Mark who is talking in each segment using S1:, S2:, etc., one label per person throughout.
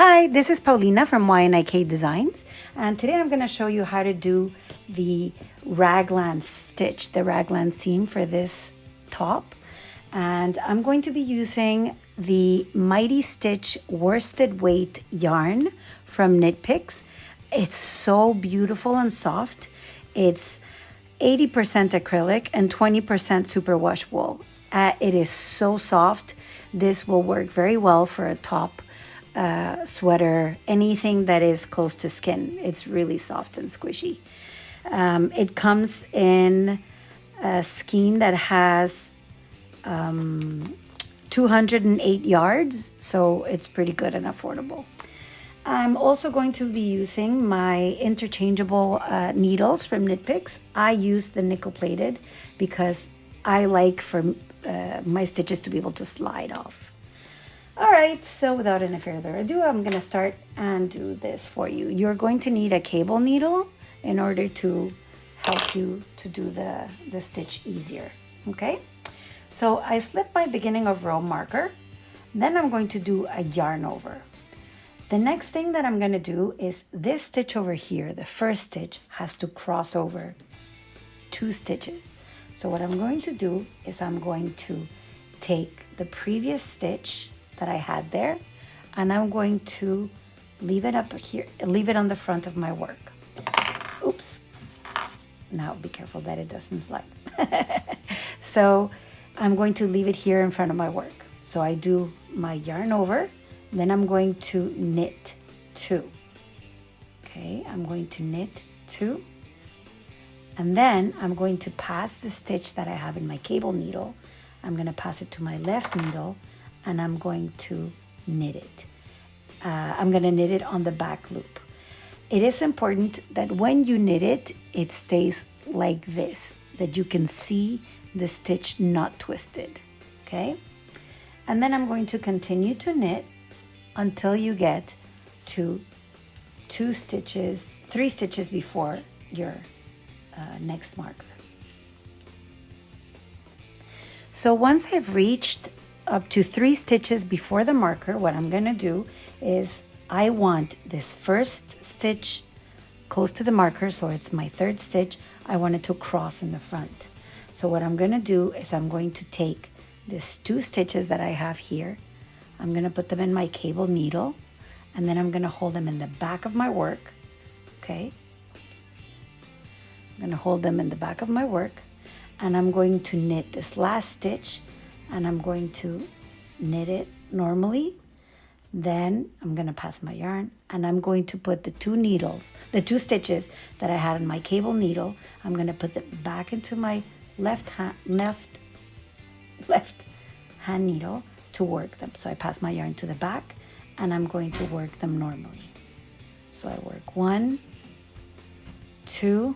S1: Hi, this is Paulina from YNIK Designs, and today I'm going to show you how to do the raglan stitch, the raglan seam for this top. And I'm going to be using the Mighty Stitch worsted weight yarn from Knit Picks. It's so beautiful and soft. It's 80% acrylic and 20% superwash wool. It is so soft. This will work very well for a top, sweater, anything that is close to skin. It's really soft and squishy. It comes in a skein that has 208 yards, so it's pretty good and affordable. I'm also going to be using my interchangeable needles from Knit Picks. I use the nickel plated because I like for my stitches to be able to slide off. All right, so without any further ado, I'm going to start and do this for you. You're going to need a cable needle in order to help you to do the stitch easier, okay? So I slip my beginning of row marker, then I'm going to do a yarn over. The next thing that I'm going to do is this stitch over here, the first stitch, has to cross over 2 stitches. So what I'm going to do is I'm going to take the previous stitch that I had there, and I'm going to leave it up here, leave it on the front of my work. Oops. Now be careful that it doesn't slide. So I'm going to leave it here in front of my work. So I do my yarn over, then I'm going to knit 2. Okay, I'm going to knit 2. And then I'm going to pass the stitch that I have in my cable needle. I'm going to pass it to my left needle, and I'm going to knit it. I'm going to knit it on the back loop. It is important that when you knit it, it stays like this, that you can see the stitch not twisted, okay? And then I'm going to continue to knit until you get to 3 stitches before your next marker. So once I've reached up to 3 stitches before the marker, what I'm going to do is I want this first stitch close to the marker, so it's my 3rd stitch. I want it to cross in the front. So what I'm going to do is I'm going to take these 2 stitches that I have here. I'm going to put them in my cable needle, and then I'm going to hold them in the back of my work. Okay. I'm going to hold them in the back of my work, and I'm going to knit this last stitch, and I'm going to knit it normally. Then I'm going to pass my yarn, and I'm going to put the 2 stitches that I had in my cable needle, I'm going to put it back into my left hand needle to work them. So I pass my yarn to the back, and I'm going to work them normally. So I work 1, 2,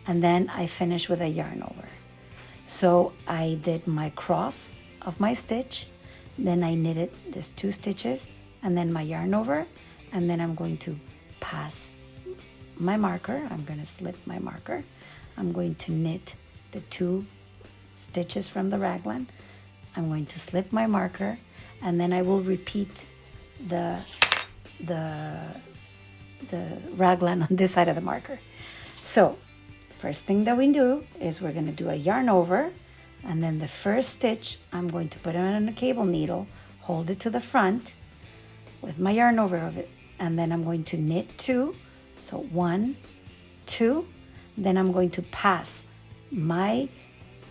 S1: and then I finish with a yarn over. So I did my cross of my stitch, then I knitted these 2 stitches, and then my yarn over, and then I'm going to pass my marker. I'm going to slip my marker. I'm going to knit the 2 stitches from the raglan. I'm going to slip my marker, and then I will repeat the raglan on this side of the marker. So first thing that we do is we're going to do a yarn over, and then the first stitch I'm going to put it on a cable needle, hold it to the front with my yarn over of it, and then I'm going to knit 2. So 1, 2, then I'm going to pass my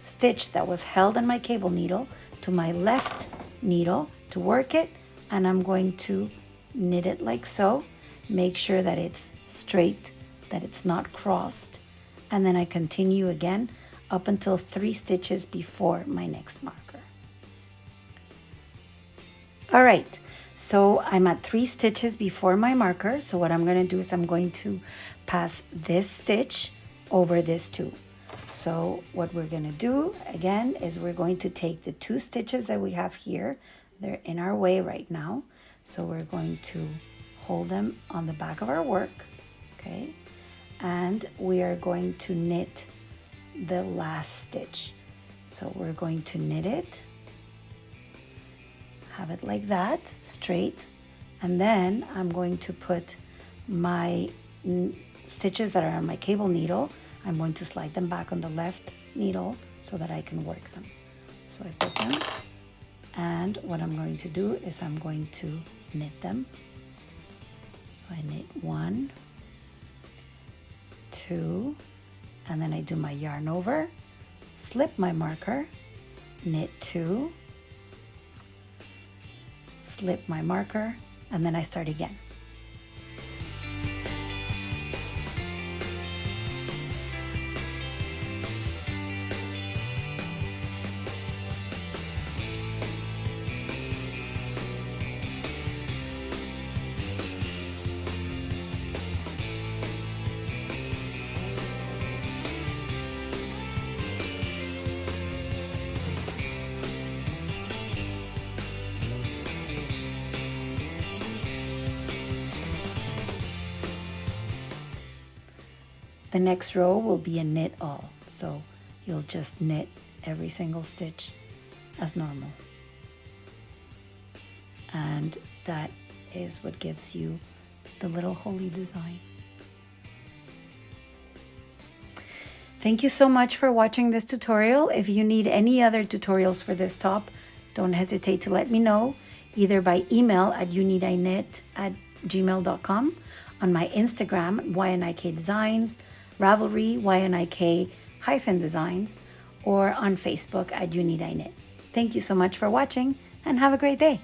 S1: stitch that was held on my cable needle to my left needle to work it, and I'm going to knit it like so. Make sure that it's straight, that it's not crossed, and then I continue again up until 3 stitches before my next marker. All right, so I'm at 3 stitches before my marker. So what I'm going to do is I'm going to pass this stitch over this 2. So what we're going to do again is we're going to take the 2 stitches that we have here. They're in our way right now. So we're going to hold them on the back of our work, okay? And we are going to knit the last stitch. So we're going to knit it, have it like that, straight, And then I'm going to put my stitches that are on my cable needle, I'm going to slide them back on the left needle so that I can work them. So I put them, and what I'm going to do is I'm going to knit them. So I knit 1, 2, and then I do my yarn over, slip my marker, knit 2, slip my marker, and then I start again. The next row will be a knit all, so you'll just knit every single stitch as normal. And that is what gives you the little holy design. Thank you so much for watching this tutorial. If you need any other tutorials for this top, don't hesitate to let me know, either by email at youneediknit@gmail.com, on my Instagram, YNIK Designs, Ravelry, YNIK-designs, or on Facebook at YouNeedIKnit. Thank you so much for watching, and have a great day.